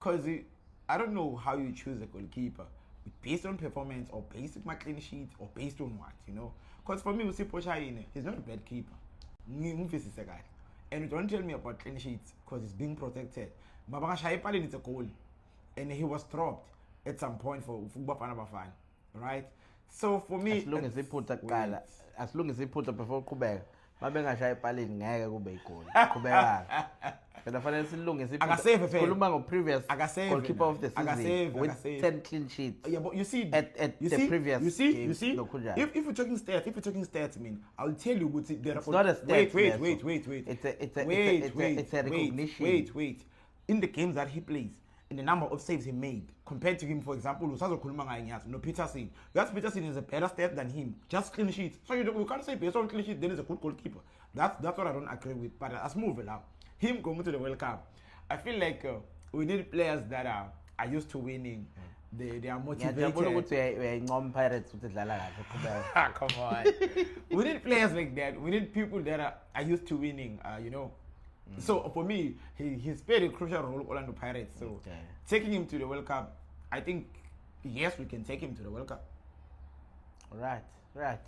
Because I don't know how you choose a goalkeeper. Based on performance or based on my clean sheet or based on what, you know? Because for me, we see Pochaine, he's not a bad keeper. Is a guy. And don't tell me about clean sheets because he's being protected. Mabanga Shaipalin is a goal. And he was dropped at some point for Football Panabafan. Right? So for me, as long as he put a gala, as long as he put a before Kubek, Mabenga Shaipalin, Naga Kubek. Kubek. But the finance long as he put previous goalkeeper of the season with 10 clean sheets. Yeah, but you see, at you the see, previous you see, game, you see. no, If you're talking stats, I mean, I'll tell you what there it's not a stats. Wait. It's a recognition. Wait. In the games that he plays, in the number of saves he made, compared to him, for example, Usazo Kulumanga, no Peterson. That's Peterson is a better stat than him. Just clean sheets. So you can't say based on clean sheet, then he's a good goalkeeper. That's what I don't agree with. But let's move along. Him going to the World Cup. I feel like we need players that are used to winning. They are motivated. Come on. We need players like that. We need people that are used to winning, you know. So for me, he's played a crucial role with Orlando Pirates. So taking him to the World Cup, I think, yes, we can take him to the World Cup. Right.